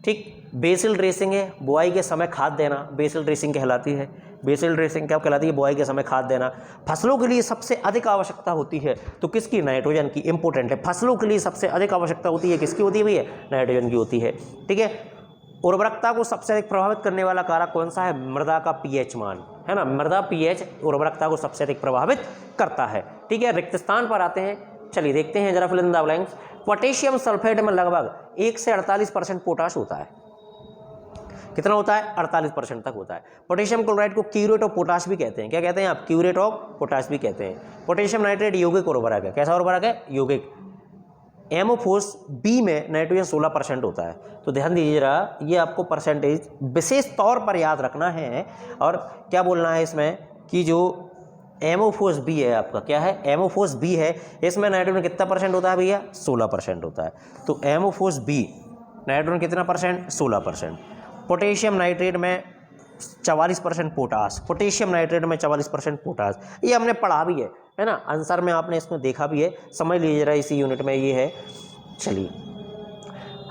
ठीक, बेसिल ड्रेसिंग है, बुआई के समय खाद देना, बेसिल ड्रेसिंग कहलाती है। बेसिल ड्रेसिंग क्या कहलाती है? बुआई के समय खाद देना। फसलों के लिए सबसे अधिक आवश्यकता होती है तो किसकी? नाइट्रोजन की। इंपॉर्टेंट है, फसलों के लिए सबसे अधिक आवश्यकता होती है किसकी होती है भैया? नाइट्रोजन की होती है। ठीक है, उर्वरकता को सबसे अधिक प्रभावित करने वाला कारक कौन सा है? मृदा का पीएच मान, है ना, मृदा पीएच उर्वरकता को सबसे अधिक प्रभावित करता है। ठीक है, रिक्त स्थान पर आते हैं। चलिए देखते हैं जरा fill in the blanks. Potassium sulphate में लगभग 1 से 48% पोटाश होता है। कितना होता है? 48% तक होता है। पोटेशियम क्लोराइड को क्यूरेट ऑफ पोटाश भी कहते हैं। क्या कहते हैं आप? क्यूरेट ऑफ पोटाश भी कहते हैं। पोटेशियम नाइट्रेट यौगिक उर्वरक है। कैसा उर्वरक है? यौगिक। एमोफोस बी में नाइट्रोजन 16% होता है। तो ध्यान दीजिए जरा, ये आपको परसेंटेज विशेष तौर पर याद रखना है। और क्या बोलना है इसमें कि जो एमोफोस बी है आपका, क्या है? एमोफोस बी है, इसमें नाइट्रोजन कितना % होता है भैया? 16% होता है। तो एमोफोस बी नाइट्रोजन कितना %? 16%। पोटेशियम नाइट्रेट में 44% पोटास, पोटेशियम नाइट्रेट में 44% पोटास, ये हमने पढ़ा भी है ना, आंसर में आपने इसमें देखा भी है, समझ लीजिए जरा, इसी यूनिट में ये है। चलिए,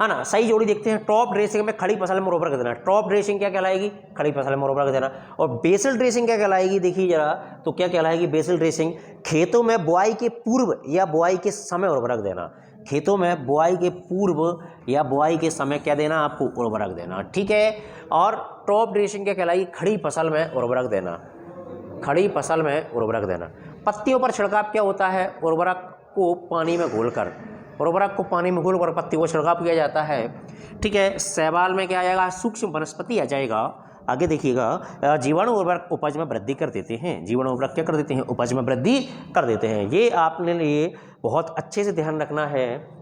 है ना, सही जोड़ी देखते हैं। टॉप ड्रेसिंग में खड़ी फसल में उर्वरक देना। टॉप ड्रेसिंग क्या कहलाएगी? खड़ी फसल में उर्वरक देना। और बेसिल ड्रेसिंग क्या कहलाएगी? देखिए जरा, तो क्या कहलाएगी बेसिल ड्रेसिंग? खेतों में बुआई के पूर्व या बुआई के समय उर्वरक देना। खेतों में बुआई के पूर्व या बुआई के समय क्या देना? आपको उर्वरक देना। ठीक है, और टॉप ड्रेसिंग क्या कहलाएगी? खड़ी फसल में उर्वरक देना। खड़ी फसल में उर्वरक देना। पत्तियों पर छिड़काव क्या होता है? उर्वरक को पानी में घोलकर, उर्वरक को पानी में घोलकर पत्तियों को छिड़काव किया जाता है। ठीक है, शैवाल में क्या आ जाएगा? सूक्ष्म वनस्पति आ जाएगा। आगे देखिएगा, जीवाणु उर्वरक उपज में वृद्धि कर देते हैं। जीवाणु उर्वरक क्या कर देते हैं? उपज में वृद्धि कर देते हैं। ये आपने लिए बहुत अच्छे से ध्यान रखना है।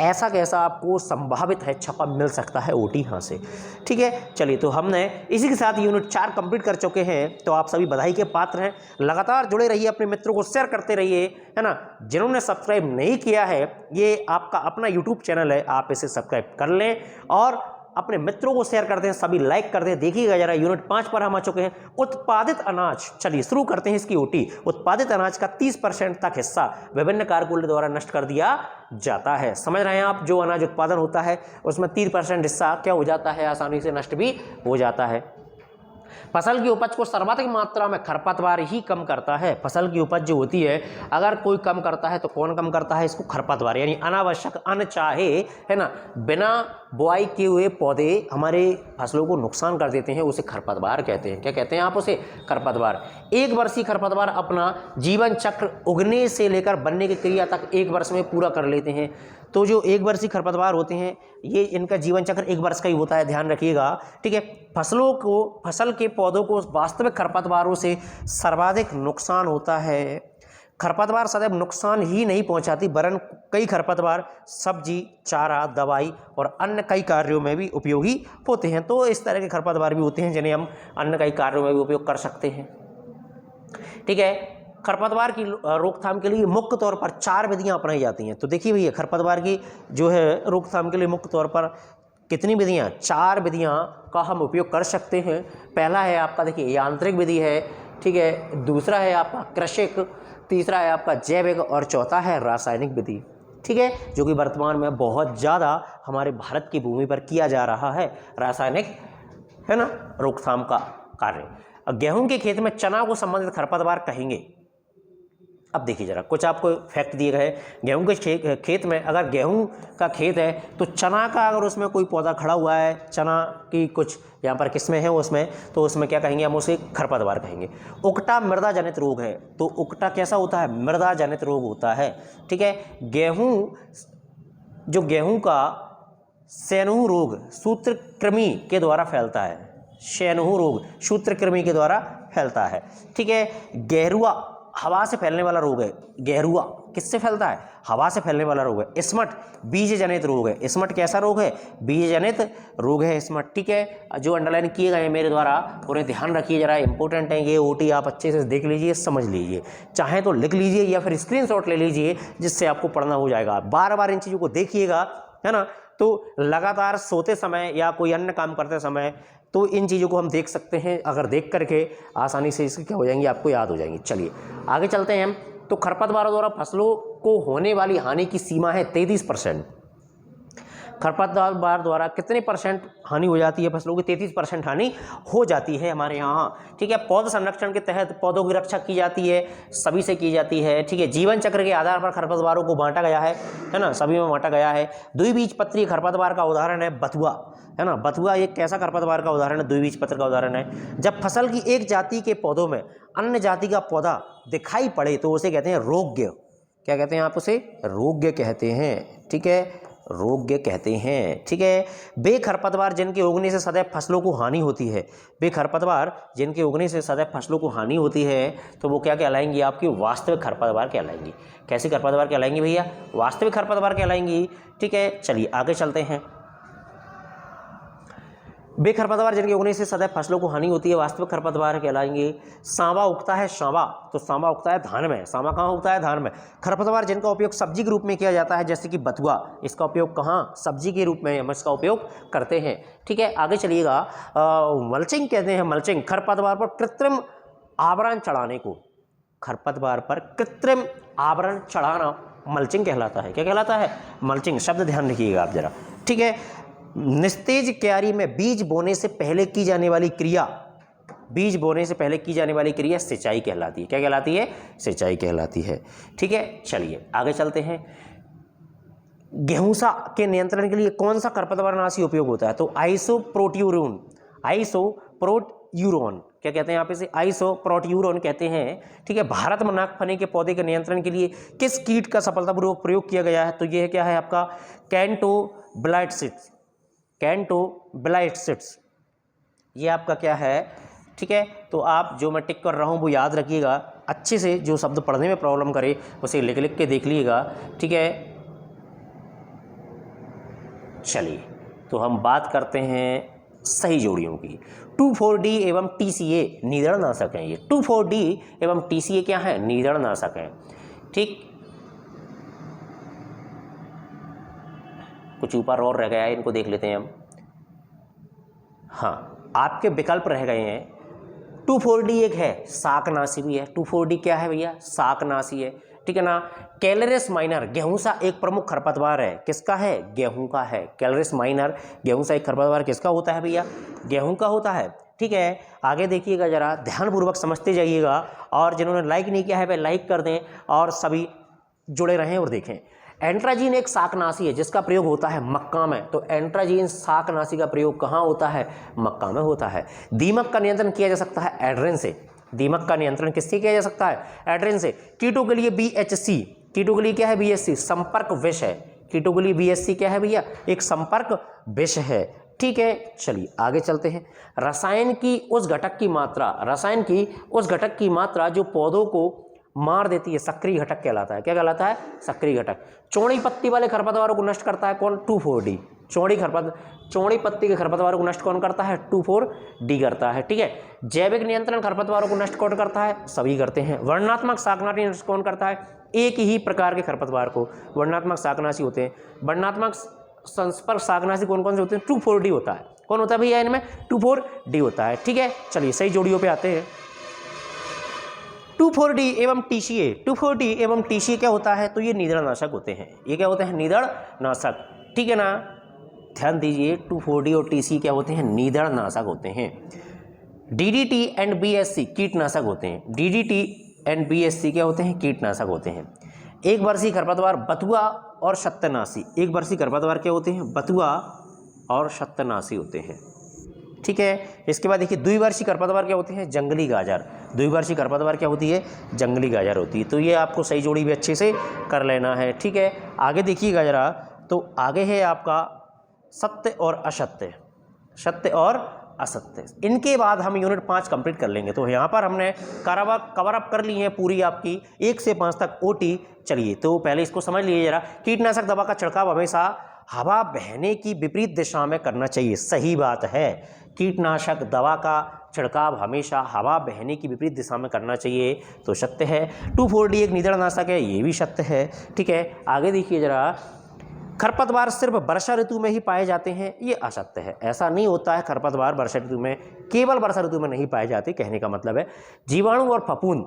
ऐसा कैसा आपको संभावित है छपा मिल सकता है ओटी यहाँ से। ठीक है, चलिए, तो हमने इसी के साथ यूनिट 4 कंप्लीट कर चुके हैं। तो आप सभी बधाई के पात्र हैं। लगातार जुड़े रहिए, अपने मित्रों को शेयर करते रहिए, है ना। जिन्होंने सब्सक्राइब नहीं किया है, ये आपका अपना यूट्यूब चैनल है, आप इसे सब्सक्राइब कर लें और अपने मित्रों को शेयर करते हैं, सभी लाइक करते हैं। देखिएगा जरा, यूनिट 5 पर हम आ चुके हैं। उत्पादित अनाज, चलिए शुरू करते हैं इसकी ओटी। उत्पादित अनाज का 30% तक हिस्सा विभिन्न कारकों द्वारा नष्ट कर दिया जाता है। समझ रहे हैं आप? जो अनाज उत्पादन होता है उसमें 30% हिस्सा क्या हो जाता है? आसानी से नष्ट भी हो जाता है। फसल की उपज को सर्वाधिक मात्रा में खरपतवार ही कम करता है। फसल की उपज जो होती है, अगर कोई कम करता है तो कौन कम करता है इसको? खरपतवार, यानी अनावश्यक, अनचाहे, है ना, बिना बुआई किए हुए पौधे हमारे फसलों को नुकसान कर देते हैं, उसे खरपतवार कहते हैं। क्या कहते हैं आप उसे? खरपतवार। एक वर्षीय खरपतवार अपना जीवन चक्र उगने से लेकर बनने की क्रिया तक 1 वर्ष में पूरा कर लेते हैं। तो जो 1 वर्षीय खरपतवार होते हैं, ये इनका जीवन चक्र 1 वर्ष का ही होता है, ध्यान रखिएगा। ठीक है, फसल के पौधों को वास्तविक खरपतवारों से सर्वाधिक नुकसान होता है। खरपतवार सदैव नुकसान ही नहीं पहुंचाती, वरन कई खरपतवार सब्जी, चारा, दवाई और अन्य कई कार्यों में भी उपयोगी होते हैं। तो इस तरह के खरपतवार भी होते हैं जिन्हें हम अन्य कई कार्यों में भी उपयोग कर सकते हैं। ठीक है, खरपतवार की रोकथाम के लिए मुख्य तौर पर 4 विधियां अपनाई जाती हैं। तो देखिए भैया, खरपतवार की जो है रोकथाम के लिए मुख्य तौर पर कितनी विधियां? 4 विधियां का हम उपयोग कर सकते हैं। पहला है आपका, देखिए, यांत्रिक विधि है। ठीक है, दूसरा है आपका कृषिक, तीसरा है आपका जैविक और चौथा है रासायनिक विधि। ठीक है, जो कि वर्तमान में बहुत ज़्यादा हमारे भारत की भूमि पर किया जा रहा है, रासायनिक, है ना, रोकथाम का कार्य। गेहूं के खेत में चना को संबंधित खरपतवार कहेंगे। अब देखिए जरा, कुछ आपको फैक्ट दिए गए। गेहूं के खेत में, अगर गेहूं का खेत है तो चना का अगर उसमें कोई पौधा खड़ा हुआ है, चना की कुछ यहाँ पर किस्में हैं उसमें, तो उसमें क्या कहेंगे हम, उसे खरपतवार कहेंगे। उकटा मृदा जनित रोग है, तो उकटा कैसा होता है, मृदा जनित रोग होता है। ठीक है, गेहूं का सैनुह रोग सूत्रकृमि के द्वारा फैलता है। सैनुह रोग सूत्रकृमि के द्वारा फैलता है। ठीक है, गेरुआ हवा से फैलने वाला रोग है। गेरुआ किससे फैलता है, हवा से फैलने वाला रोग है। स्मट बीज जनित रोग है। स्मट कैसा रोग है, बीज जनित रोग है स्मट। ठीक है, जो अंडरलाइन किए गए हैं मेरे द्वारा, उन्हें ध्यान रखिए जरा, इंपॉर्टेंट है ये ओटी, आप अच्छे से देख लीजिए, समझ लीजिए, चाहे तो लिख लीजिए या फिर स्क्रीनशॉट ले लीजिए, जिससे आपको पढ़ना हो जाएगा। बार बार इन चीज़ों को देखिएगा, है ना। तो लगातार सोते समय या कोई अन्य काम करते समय तो इन चीज़ों को हम देख सकते हैं, अगर देख करके आसानी से इसके क्या हो जाएंगी, आपको याद हो जाएंगी। चलिए आगे चलते हैं हम। तो खरपतवारों द्वारा फसलों को होने वाली हानि की सीमा है 33%। खरपतवार द्वारा कितने परसेंट हानि हो जाती है फसलों की, 33% हानि हो जाती है हमारे यहाँ। ठीक है, पौध संरक्षण के तहत पौधों की रक्षा की जाती है, सभी से की जाती है। ठीक है, जीवन चक्र के आधार पर खरपतवारों को बांटा गया है ना, सभी में बांटा गया है। द्विबीजपत्री खरपतवार का उदाहरण है बथुआ, है ना। बथुआ एक कैसा खरपतवार का उदाहरण है, द्विबीजपत्र का उदाहरण है। जब फसल की एक जाति के पौधों में अन्य जाति का पौधा दिखाई पड़े तो उसे कहते हैं रोग्य। क्या कहते हैं आप उसे, रोग्य कहते हैं। ठीक है, रोग्य कहते हैं। ठीक है, बेखरपतवार जिनके उगने से सदैव फसलों को हानि होती है, बेखरपतवार जिनके उगने से सदैव फसलों को हानि होती है, तो वो क्या कहलाएंगी, आपकी वास्तविक खरपतवार कहलाएंगी। कैसी खरपतवार कहलाएंगी भैया, वास्तविक खरपतवार कहलाएंगी। ठीक है, चलिए आगे चलते हैं। बेखरपतवार जिनके उगने से सदैव फसलों को हानि होती है, वास्तविक खरपतवार कहलाएंगे। सांवा उगता है, सांवा, तो सांवा उगता है धान में। सांवा कहाँ उगता है, धान में। खरपतवार जिनका उपयोग सब्जी के रूप में किया जाता है, जैसे कि बथुआ, इसका उपयोग कहाँ, सब्जी के रूप में हम इसका उपयोग करते हैं। ठीक है, आगे चलिएगा। मल्चिंग कहते हैं, मल्चिंग खरपतवार पर कृत्रिम आवरण चढ़ाने को, खरपतवार पर कृत्रिम आवरण चढ़ाना मल्चिंग कहलाता है। क्या कहलाता है, मल्चिंग। शब्द ध्यान रखिएगा आप जरा। ठीक है, निस्तेज क्यारी में बीज बोने से पहले की जाने वाली क्रिया, बीज बोने से पहले की जाने वाली क्रिया सिंचाई कहलाती है। क्या कहलाती है, सिंचाई कहलाती है। ठीक है, चलिए आगे चलते हैं। गेहूंसा के नियंत्रण के लिए कौन सा खरपतवारनाशी उपयोग होता है, तो आइसोप्रोट्यूरोन, आइसोप्रोट्यूरोन, क्या कहते हैं आप इसे, आइसोप्रोट्यूरोन कहते हैं। ठीक है, भारत में नागफनी के पौधे के नियंत्रण के लिए किस कीट का सफलतापूर्वक प्रयोग किया गया है, तो यह क्या है आपका, कैंटोब्लाइट्स, कैंटोब्लाइट्स, ये आपका क्या है। ठीक है, तो आप जो मैं टिक कर रहा हूँ वो याद रखिएगा अच्छे से, जो शब्द पढ़ने में प्रॉब्लम करे उसे लिख लिख के देख लीजिएगा। ठीक है, चलिए तो हम बात करते हैं सही जोड़ियों की। 2,4-D एवं TCA नीदड़नाशक हैं ये। 2,4-D एवं TCA क्या है, नीदड़नाशक हैं। ठीक, कुछ ऊपर और रह गया है, इनको देख लेते हैं हम। हाँ, आपके विकल्प रह गए हैं। 2,4-D एक है, शाकनाशी भी है। 2,4-D क्या है भैया, शाकनाशी है। ठीक है ना। कैलरिस माइनर, गेहूंसा एक प्रमुख खरपतवार है, किसका है, गेहूं का है। कैलरिस माइनर गेहूंसा एक खरपतवार किसका होता है भैया, गेहूं का होता है। ठीक है, आगे देखिएगा जरा, ध्यानपूर्वक समझते जाइएगा, और जिन्होंने लाइक नहीं किया है वे लाइक कर दें, और सभी जुड़े रहें और देखें। एंट्राजीन एक शाकनाशी है जिसका प्रयोग होता है मक्का में, तो एंट्राजीन शाकनाशी का प्रयोग कहाँ होता है, मक्का में होता है। दीमक का नियंत्रण किया जा सकता है एड्रेन से, दीमक का नियंत्रण किससे किया जा सकता है, एड्रेन से। कीटों के लिए BHC, कीटों के लिए क्या है, BHC संपर्क विष है। कीटों के लिए BHC क्या है भैया, एक संपर्क विष है। ठीक है, चलिए आगे चलते हैं। रसायन की उस घटक की मात्रा, रसायन की उस घटक की मात्रा जो पौधों को मार देती है, सक्रिय घटक कहलाता है। क्या कहलाता है, सक्रिय घटक। चौड़ी पत्ती वाले खरपतवारों को नष्ट करता है कौन, 2,4-D। चौड़ी पत्ती के खरपतवारों को नष्ट कौन करता है, 2,4-D करता है। ठीक है, जैविक नियंत्रण खरपतवारों को नष्ट कौन करता है, सभी करते हैं। वर्णनात्मक शाकनाशी नष्ट कौन करता है, एक ही प्रकार के खरपतवार को वर्णनात्मक शाकनाशी होते हैं। वर्णनात्मक संस्पर्श शाकनाशी कौन कौन से होते हैं, 2,4-D होता है। कौन होता है भैया इनमें, 2,4-D होता है। ठीक है, चलिए सही जोड़ियों पे आते हैं। 2,4-D एवं TCA, 2,4-D एवं TCA क्या होता है, तो ये नीदड़नाशक होते हैं। ये क्या होते हैं, नीदड़नाशक। ठीक है ना, ध्यान दीजिए, 2,4-D और TCA क्या होते हैं, नीदड़नाशक होते हैं। DDT एंड BSC कीटनाशक होते हैं। DDT एंड BSC क्या होते हैं? कीटनाशक होते हैं। एक वर्षीय खरपतवार बथुआ और शतनाशी। एक वर्षीय खरपतवार क्या होते हैं? बथुआ और शतनाशी होते हैं। ठीक है। इसके बाद देखिए द्विवर्षीय खरपतवार क्या होते हैं? जंगली गाजर। द्विवर्षीय खरपतवार क्या होती है? जंगली गाजर होती है। तो ये आपको सही जोड़ी भी अच्छे से कर लेना है। ठीक है। आगे देखिएगा जरा, तो आगे है आपका सत्य और असत्य। सत्य और असत्य। इनके बाद हम यूनिट 5 कंप्लीट कर लेंगे। तो यहाँ पर हमने कवर अप कर ली है पूरी आपकी 1 से 5 तक OT। चलिए तो पहले इसको समझ लीजिए जरा। कीटनाशक दवा का छिड़काव हमेशा हवा बहने की विपरीत दिशा में करना चाहिए। सही बात है। कीटनाशक दवा का छिड़काव हमेशा हवा बहने की विपरीत दिशा में करना चाहिए, तो सत्य है। 2,4-D एक नींदड़नाशक है, ये भी सत्य है। ठीक है। आगे देखिए जरा, खरपतवार सिर्फ वर्षा ऋतु में ही पाए जाते हैं, ये असत्य है। ऐसा नहीं होता है। खरपतवार वर्षा ऋतु में, केवल वर्षा ऋतु में नहीं पाए जाते, कहने का मतलब है। जीवाणु और फफूंद,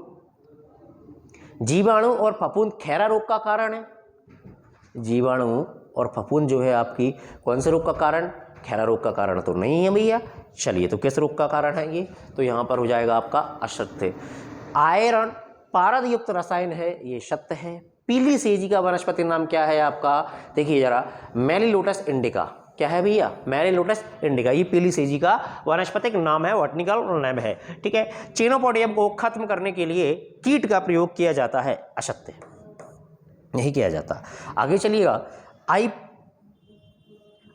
जीवाणु और फफूंद खैरा रोग का कारण है। जीवाणु और फफूंद जो है आपकी कौन से रोग का कारण? खैरा रोग का कारण तो नहीं है भैया। चलिए तो किस रोग का कारण है ये? तो यहाँ पर हो जाएगा आपका असत्य। आयरन पारद युक्त रसायन है, ये सत्य है। पीली सेजी का वनस्पति नाम क्या है आपका? देखिए जरा, मेलिलोटस इंडिका। क्या है भैया? मेलिलोटस इंडिका। ये पीली सेजी का वनस्पतिक नाम है, बॉटनिकल नेम है। ठीक है। चेनोपोडियम को खत्म करने के लिए कीट का प्रयोग किया जाता है, असत्य, नहीं किया जाता। आगे चलिएगा,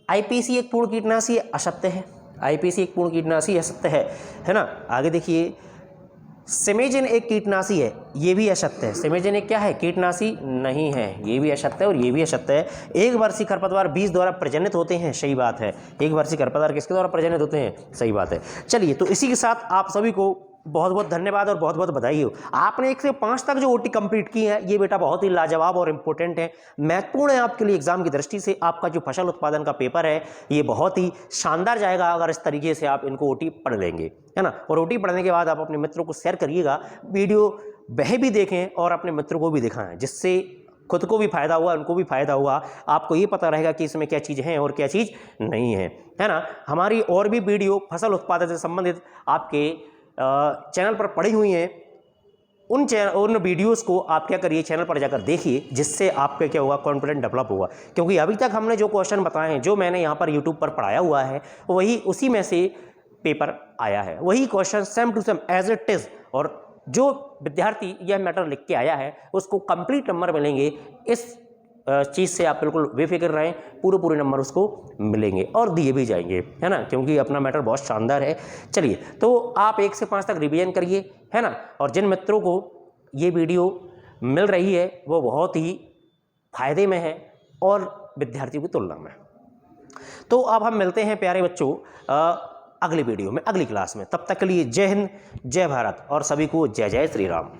IPC एक पूर्ण कीटनाशी है, असत्य है। IPC एक पूर्ण कीटनाशी असत्य है ना। आगे देखिए, सेमेजिन एक कीटनाशी है, ये भी असत्य है। सेमेजिन एक क्या है? कीटनाशी नहीं है, ये भी असत्य है और ये भी असत्य है। एक वर्षीय खरपतवार बीज द्वारा प्रजनित होते हैं, सही बात है। एक वर्षीय खरपतवार किसके द्वारा प्रजनित होते हैं? सही बात है। चलिए तो इसी के साथ आप सभी को बहुत बहुत धन्यवाद और बहुत बहुत बधाई हो। आपने 1 से 5 तक जो OT कंप्लीट की है, ये बेटा बहुत ही लाजवाब और इम्पोर्टेंट है, महत्वपूर्ण है आपके लिए एग्जाम की दृष्टि से। आपका जो फसल उत्पादन का पेपर है, ये बहुत ही शानदार जाएगा अगर इस तरीके से आप इनको OT पढ़ लेंगे, है ना। और OT पढ़ने के बाद आप अपने मित्रों को शेयर करिएगा, वीडियो वह भी देखें और अपने मित्रों को भी दिखाएं, जिससे खुद को भी फायदा हुआ, उनको भी फायदा हुआ। आपको ये पता रहेगा कि इसमें क्या चीज़ है और क्या चीज़ नहीं है ना। हमारी और भी वीडियो फसल उत्पादन से संबंधित आपके चैनल पर पड़ी हुई हैं। उन वीडियोस को आप क्या करिए, चैनल पर जाकर देखिए, जिससे आपका क्या होगा, कॉन्फिडेंस डेवलप होगा। क्योंकि अभी तक हमने जो क्वेश्चन बताए हैं, जो मैंने यहाँ पर यूट्यूब पर पढ़ाया हुआ है, वही उसी में से पेपर आया है, वही question same to same as it is. और जो विद्यार्थी यह मैटर लिख के आया है, उसको कंप्लीट नंबर मिलेंगे। इस चीज़ से आप बिल्कुल बेफिक्र रहें, पूरे नंबर उसको मिलेंगे और दिए भी जाएंगे, है ना, क्योंकि अपना मैटर बहुत शानदार है। चलिए तो आप 1 से 5 तक रिवीजन करिए, है ना। और जिन मित्रों को ये वीडियो मिल रही है, वो बहुत ही फायदे में है और विद्यार्थियों की तुलना में। तो अब हम मिलते हैं प्यारे बच्चों अगली वीडियो में, अगली क्लास में। तब तक के लिए जय हिंद, जय भारत और सभी को जय जय श्री राम।